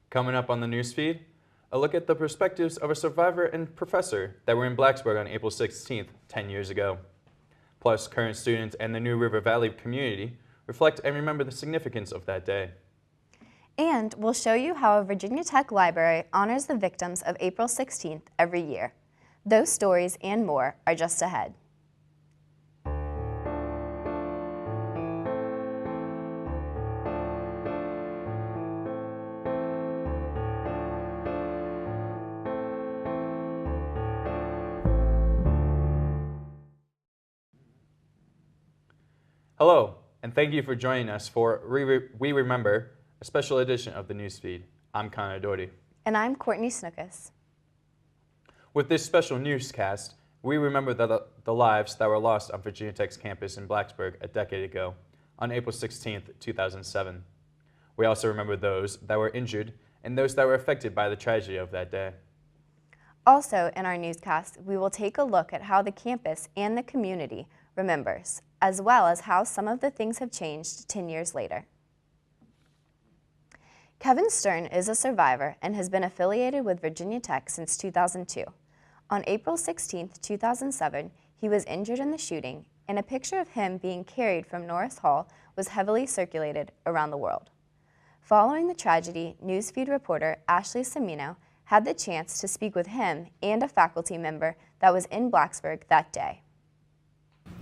Coming up on the newsfeed, a look at the perspectives of a survivor and professor that were in Blacksburg on April 16th, 10 years ago. Plus, current students and the New River Valley community reflect and remember the significance of that day. And we'll show you how a Virginia Tech library honors the victims of April 16th every year. Those stories and more are just ahead. Hello, and thank you for joining us for We Remember, a special edition of the newsfeed. I'm Connor Doherty. And I'm Courtney Snookus. With this special newscast, we remember the lives that were lost on Virginia Tech's campus in Blacksburg a decade ago, on April 16th, 2007. We also remember those that were injured and those that were affected by the tragedy of that day. Also in our newscast, we will take a look at how the campus and the community remembers, as well as how some of the things have changed 10 years later. Kevin Stern is a survivor and has been affiliated with Virginia Tech since 2002. On April 16, 2007, he was injured in the shooting, and a picture of him being carried from Norris Hall was heavily circulated around the world. Following the tragedy, newsfeed reporter Ashley Semino had the chance to speak with him and a faculty member that was in Blacksburg that day.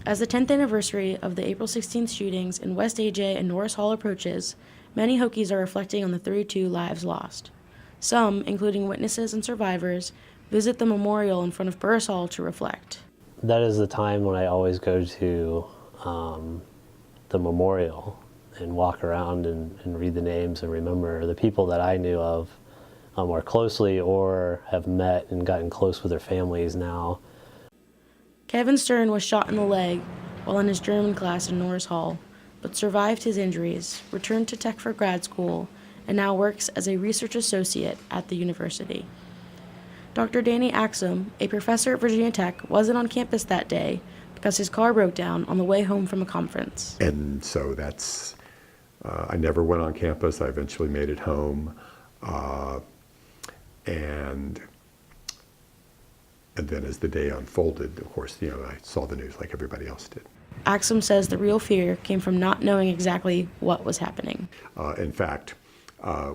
As the 10th anniversary of the April 16th shootings in West AJ and Norris Hall approaches, many Hokies are reflecting on the 32 lives lost. Some, including witnesses and survivors, visit the memorial in front of Burris Hall to reflect. That is the time when I always go to the memorial and walk around and read the names and remember the people that I knew of more closely or have met and gotten close with their families now. Kevin Stern was shot in the leg while in his German class in Norris Hall, but survived his injuries, returned to Tech for grad school, and now works as a research associate at the university. Dr. Danny Axum, a professor at Virginia Tech, wasn't on campus that day because his car broke down on the way home from a conference. And so that's, I never went on campus. I eventually made it home. And then as the day unfolded, of course, I saw the news like everybody else did. Axum says the real fear came from not knowing exactly what was happening. In fact,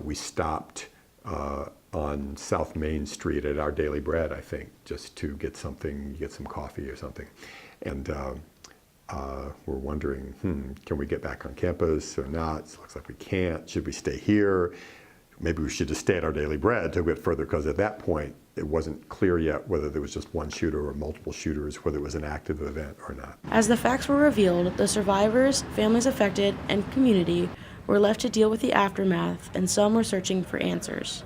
we stopped on South Main Street at Our Daily Bread, I think, just to get some coffee or something. And we're wondering, can we get back on campus or not? It looks like we can't. Should we stay here? Maybe we should just stay at Our Daily Bread to get further, because at that point, it wasn't clear yet whether there was just one shooter or multiple shooters, whether it was an active event or not. As the facts were revealed, the survivors, families affected, and community were left to deal with the aftermath, and some were searching for answers.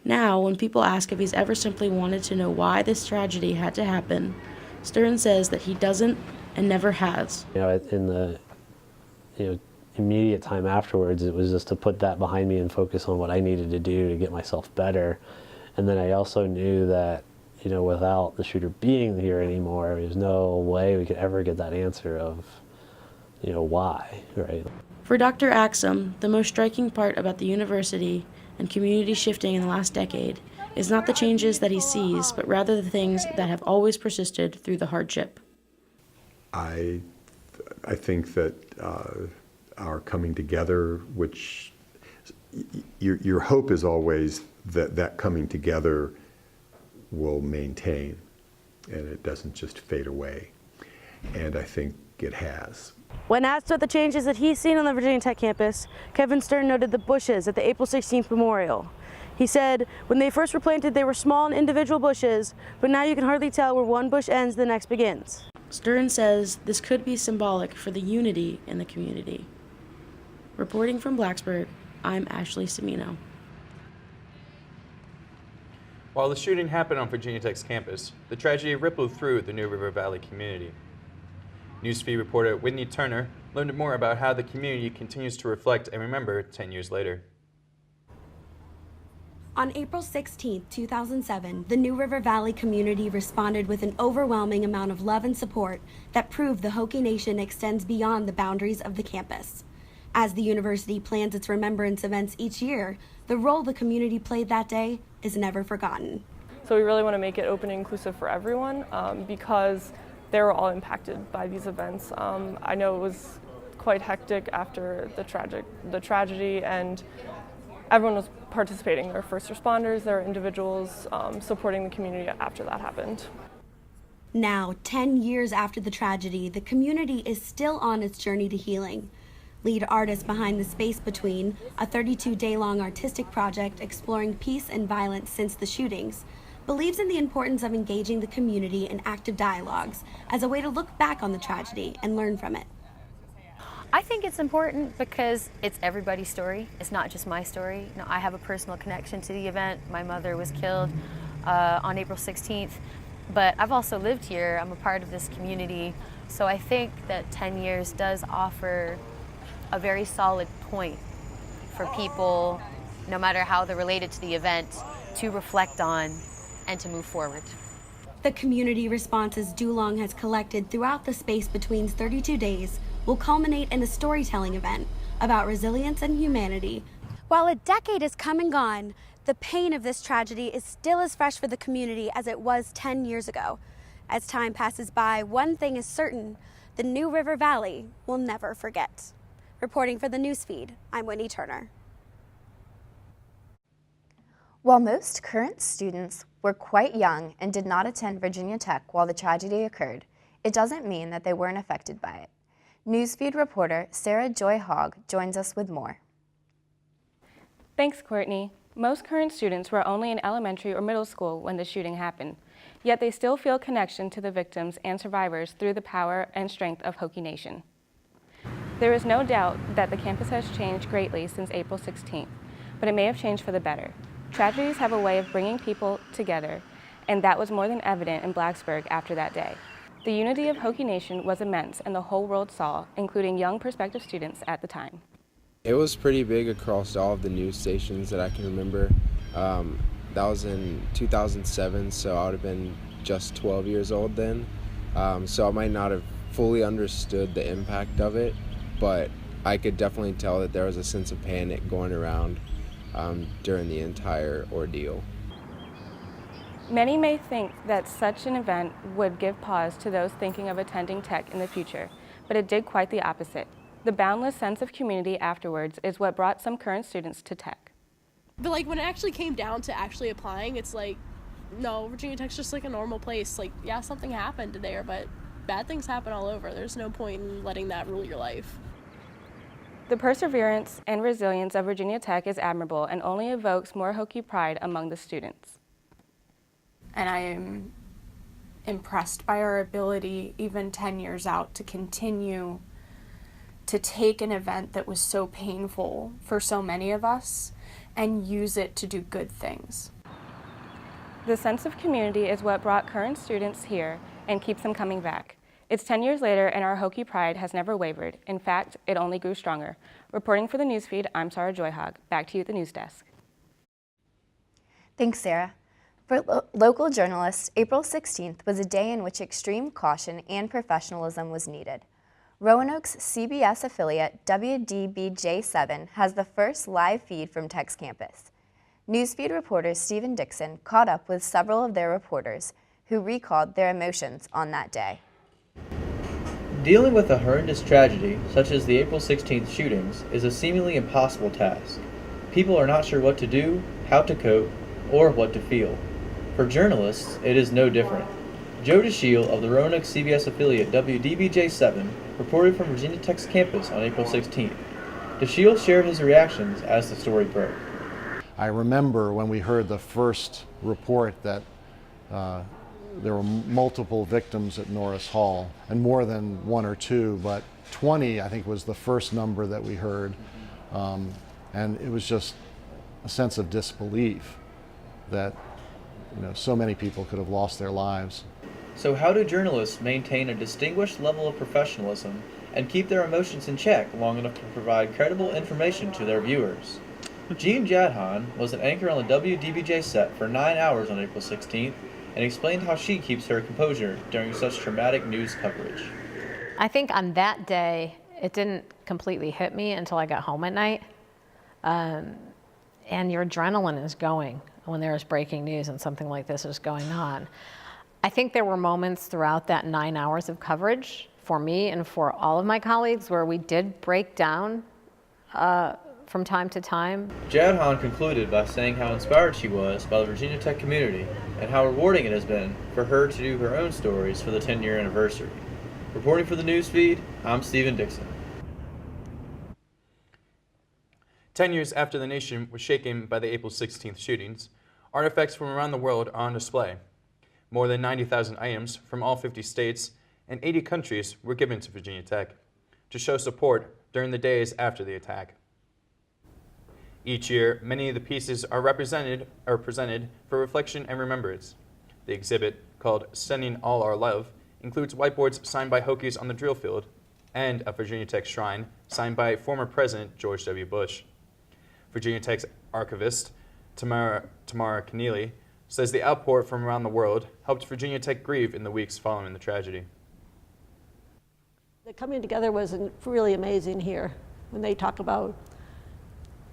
Now, when people ask if he's ever simply wanted to know why this tragedy had to happen, Stern says that he doesn't and never has. In the immediate time afterwards, it was just to put that behind me and focus on what I needed to do to get myself better. And then I also knew that, without the shooter being here anymore, there's no way we could ever get that answer of, why, right? For Dr. Axum, the most striking part about the university and community shifting in the last decade is not the changes that he sees, but rather the things that have always persisted through the hardship. I think that our coming together, which your hope is always that coming together will maintain and it doesn't just fade away. And I think it has. When asked about the changes that he's seen on the Virginia Tech campus, Kevin Stern noted the bushes at the April 16th memorial. He said, when they first were planted, they were small and individual bushes, but now you can hardly tell where one bush ends and the next begins. Stern says this could be symbolic for the unity in the community. Reporting from Blacksburg, I'm Ashley Semino. While the shooting happened on Virginia Tech's campus, the tragedy rippled through the New River Valley community. Newsfeed reporter Whitney Turner learned more about how the community continues to reflect and remember 10 years later. On April 16, 2007, the New River Valley community responded with an overwhelming amount of love and support that proved the Hokie Nation extends beyond the boundaries of the campus. As the university plans its remembrance events each year, the role the community played that day is never forgotten. So we really want to make it open and inclusive for everyone because they were all impacted by these events. I know it was quite hectic after the tragedy, and everyone was participating. There were first responders, there were individuals supporting the community after that happened. Now, 10 years after the tragedy, the community is still on its journey to healing. Lead artist behind The Space Between, a 32-day-long artistic project exploring peace and violence since the shootings, believes in the importance of engaging the community in active dialogues as a way to look back on the tragedy and learn from it. I think it's important because it's everybody's story. It's not just my story. You know, I have a personal connection to the event. My mother was killed on April 16th, but I've also lived here. I'm a part of this community. So I think that 10 years does offer a very solid point for people, no matter how they're related to the event, to reflect on and to move forward. The community responses Dulong has collected throughout The Space Between's 32 days will culminate in a storytelling event about resilience and humanity. While a decade has come and gone, the pain of this tragedy is still as fresh for the community as it was 10 years ago. As time passes by, one thing is certain: the New River Valley will never forget. Reporting for the Newsfeed, I'm Winnie Turner. While most current students were quite young and did not attend Virginia Tech while the tragedy occurred, it doesn't mean that they weren't affected by it. Newsfeed reporter Sarah Joy Hogg joins us with more. Thanks, Courtney. Most current students were only in elementary or middle school when the shooting happened, yet they still feel connection to the victims and survivors through the power and strength of Hokie Nation. There is no doubt that the campus has changed greatly since April 16th, but it may have changed for the better. Tragedies have a way of bringing people together, and that was more than evident in Blacksburg after that day. The unity of Hokie Nation was immense, and the whole world saw, including young prospective students at the time. It was pretty big across all of the news stations that I can remember. That was in 2007, so I would have been just 12 years old then. So I might not have fully understood the impact of it, but I could definitely tell that there was a sense of panic going around during the entire ordeal. Many may think that such an event would give pause to those thinking of attending Tech in the future, but it did quite the opposite. The boundless sense of community afterwards is what brought some current students to Tech. But like when it actually came down to actually applying, it's like, no, Virginia Tech's just like a normal place. Like, yeah, something happened there, but bad things happen all over. There's no point in letting that rule your life. The perseverance and resilience of Virginia Tech is admirable and only evokes more Hokie pride among the students. And I am impressed by our ability, even 10 years out, to continue to take an event that was so painful for so many of us and use it to do good things. The sense of community is what brought current students here and keeps them coming back. It's 10 years later, and our Hokie pride has never wavered. In fact, it only grew stronger. Reporting for the Newsfeed, I'm Sarah Joy Hogg. Back to you at the news desk. Thanks, Sarah. For local journalists, April 16th was a day in which extreme caution and professionalism was needed. Roanoke's CBS affiliate WDBJ7 has the first live feed from Tech's campus. Newsfeed reporter Stephen Dixon caught up with several of their reporters who recalled their emotions on that day. Dealing with a horrendous tragedy, such as the April 16th shootings, is a seemingly impossible task. People are not sure what to do, how to cope, or what to feel. For journalists, it is no different. Joe DeShiel of the Roanoke CBS affiliate WDBJ7 reported from Virginia Tech's campus on April 16th. DeShiel shared his reactions as the story broke. I remember when we heard the first report that there were multiple victims at Norris Hall, and more than one or two, but 20 I think was the first number that we heard, and it was just a sense of disbelief that so many people could have lost their lives. So how do journalists maintain a distinguished level of professionalism and keep their emotions in check long enough to provide credible information to their viewers? Jean Jadhan was an anchor on the WDBJ set for 9 hours on April 16th and explained how she keeps her composure during such traumatic news coverage. I think on that day, it didn't completely hit me until I got home at night. And your adrenaline is going when there is breaking news and something like this is going on. I think there were moments throughout that 9 hours of coverage for me and for all of my colleagues where we did break down from time to time. Jad Hahn concluded by saying how inspired she was by the Virginia Tech community and how rewarding it has been for her to do her own stories for the 10-year anniversary. Reporting for the Newsfeed, I'm Stephen Dixon. 10 years after the nation was shaken by the April 16th shootings, artifacts from around the world are on display. More than 90,000 items from all 50 states and 80 countries were given to Virginia Tech to show support during the days after the attack. Each year, many of the pieces are presented for reflection and remembrance. The exhibit, called Sending All Our Love, includes whiteboards signed by Hokies on the drill field and a Virginia Tech shrine signed by former President George W. Bush. Virginia Tech's archivist, Tamara Keneally, says the outpour from around the world helped Virginia Tech grieve in the weeks following the tragedy. The coming together was really amazing here. When they talk about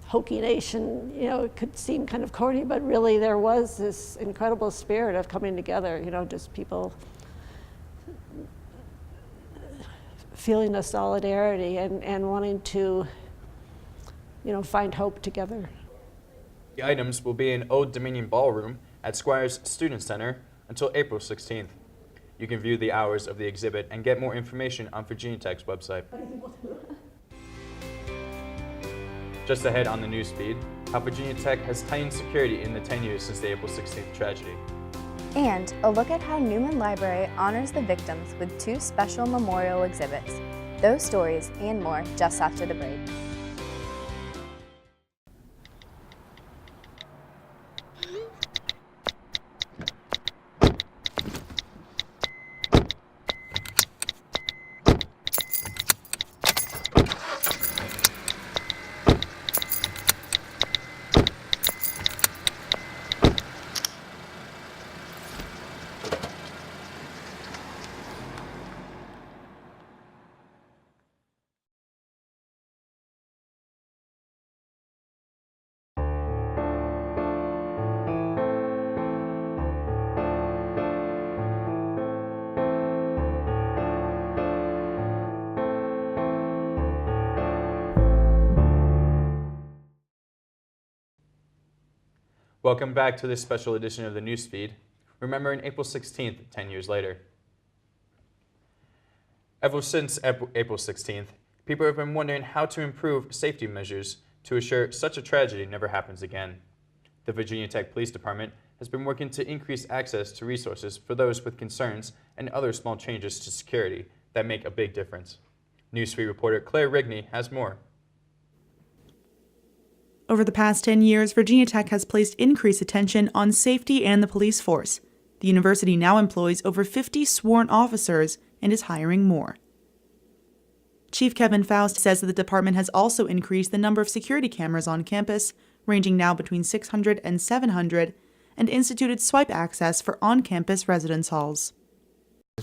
Hokie Nation, you know, it could seem kind of corny, but really there was this incredible spirit of coming together, you know, just people feeling a solidarity and wanting to, you know, find hope together. The items will be in Old Dominion Ballroom at Squires Student Center until April 16th. You can view the hours of the exhibit and get more information on Virginia Tech's website. Just ahead on the newsfeed, how Virginia Tech has tightened security in the 10 years since the April 16th tragedy. And a look at how Newman Library honors the victims with 2 special memorial exhibits. Those stories and more just after the break. Welcome back to this special edition of the Newsfeed, remembering April 16th, 10 years later. Ever since April 16th, people have been wondering how to improve safety measures to assure such a tragedy never happens again. The Virginia Tech Police Department has been working to increase access to resources for those with concerns and other small changes to security that make a big difference. Newsfeed reporter Claire Rigney has more. Over the past 10 years, Virginia Tech has placed increased attention on safety and the police force. The university now employs over 50 sworn officers and is hiring more. Chief Kevin Faust says that the department has also increased the number of security cameras on campus, ranging now between 600 and 700, and instituted swipe access for on-campus residence halls.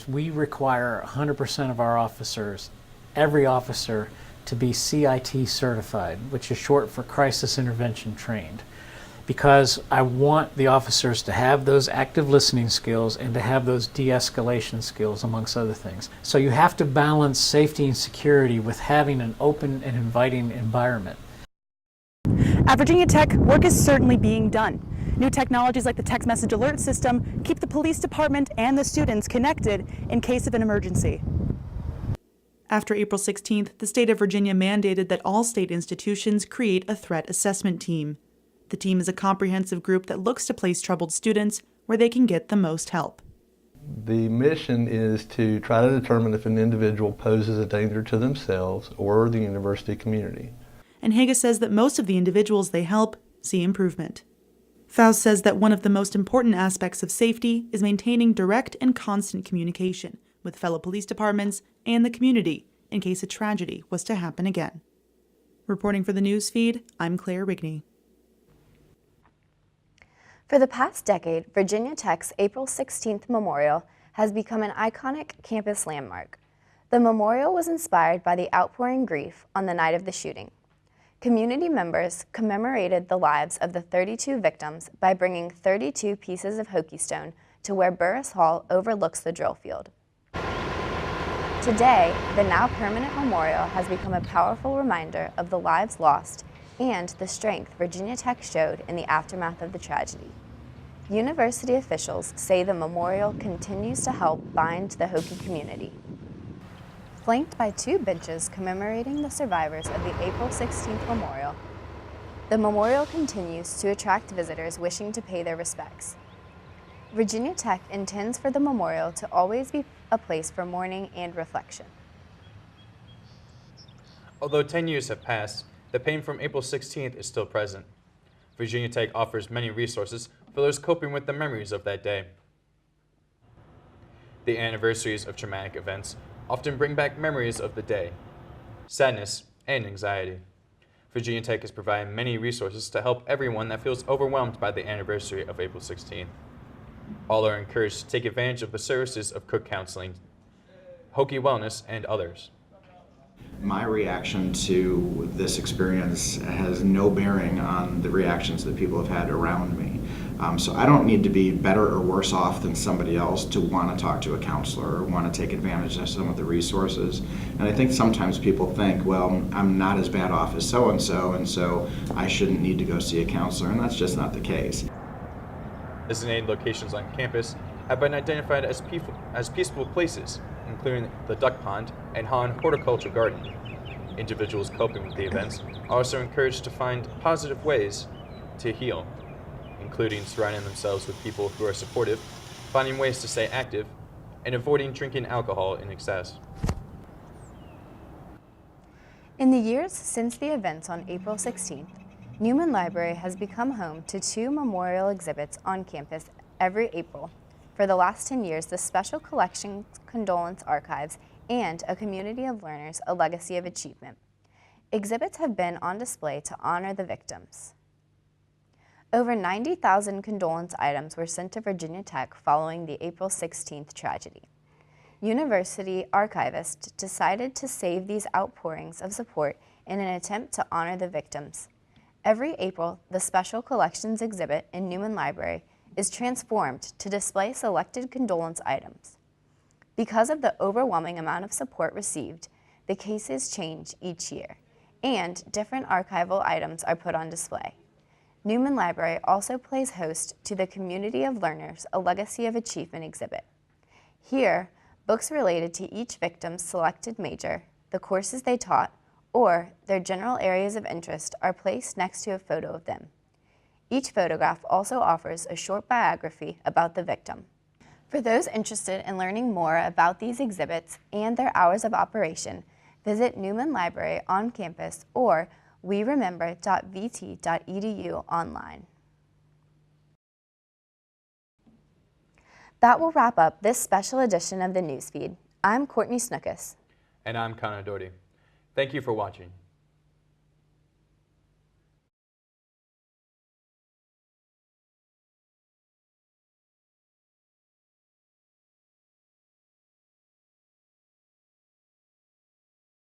We require 100% of our officers, every officer, to be CIT certified, which is short for Crisis Intervention Trained, because I want the officers to have those active listening skills and to have those de-escalation skills, amongst other things. So you have to balance safety and security with having an open and inviting environment. At Virginia Tech, work is certainly being done. New technologies like the text message alert system keep the police department and the students connected in case of an emergency. After April 16th, the state of Virginia mandated that all state institutions create a threat assessment team. The team is a comprehensive group that looks to place troubled students where they can get the most help. The mission is to try to determine if an individual poses a danger to themselves or the university community. And Haga says that most of the individuals they help see improvement. Faust says that one of the most important aspects of safety is maintaining direct and constant communication with fellow police departments and the community in case a tragedy was to happen again. Reporting for the Newsfeed, I'm Claire Rigney. For the past decade, Virginia Tech's April 16th Memorial has become an iconic campus landmark. The memorial was inspired by the outpouring grief on the night of the shooting. Community members commemorated the lives of the 32 victims by bringing 32 pieces of Hokie stone to where Burris Hall overlooks the drill field. Today, the now permanent memorial has become a powerful reminder of the lives lost and the strength Virginia Tech showed in the aftermath of the tragedy. University officials say the memorial continues to help bind the Hokie community. Flanked by 2 benches commemorating the survivors of the April 16th memorial, the memorial continues to attract visitors wishing to pay their respects. Virginia Tech intends for the memorial to always be a place for mourning and reflection. Although 10 years have passed, the pain from April 16th is still present. Virginia Tech offers many resources for those coping with the memories of that day. The anniversaries of traumatic events often bring back memories of the day, sadness, and anxiety. Virginia Tech is providing many resources to help everyone that feels overwhelmed by the anniversary of April 16th. All are encouraged to take advantage of the services of Cook Counseling, Hokie Wellness, and others. My reaction to this experience has no bearing on the reactions that people have had around me. So I don't need to be better or worse off than somebody else to want to talk to a counselor or want to take advantage of some of the resources. And I think sometimes people think, well, I'm not as bad off as so-and-so, and so I shouldn't need to go see a counselor, and that's just not the case. Designated locations on campus have been identified as peaceful places, including the Duck Pond and Hahn Horticulture Garden. Individuals coping with the events are also encouraged to find positive ways to heal, including surrounding themselves with people who are supportive, finding ways to stay active, and avoiding drinking alcohol in excess. In the years since the events on April 16th, Newman Library has become home to 2 memorial exhibits on campus every April. For the last 10 years, the Special Collections Condolence Archives and A Community of Learners, A Legacy of Achievement. Exhibits have been on display to honor the victims. Over 90,000 condolence items were sent to Virginia Tech following the April 16th tragedy. University archivists decided to save these outpourings of support in an attempt to honor the victims. Every April, the Special Collections exhibit in Newman Library is transformed to display selected condolence items. Because of the overwhelming amount of support received, the cases change each year, and different archival items are put on display. Newman Library also plays host to the Community of Learners, A Legacy of Achievement exhibit. Here, books related to each victim's selected major, the courses they taught, or their general areas of interest are placed next to a photo of them. Each photograph also offers a short biography about the victim. For those interested in learning more about these exhibits and their hours of operation, visit Newman Library on campus or weremember.vt.edu online. That will wrap up this special edition of the Newsfeed. I'm Courtney Snookus. And I'm Connor Doherty. Thank you for watching.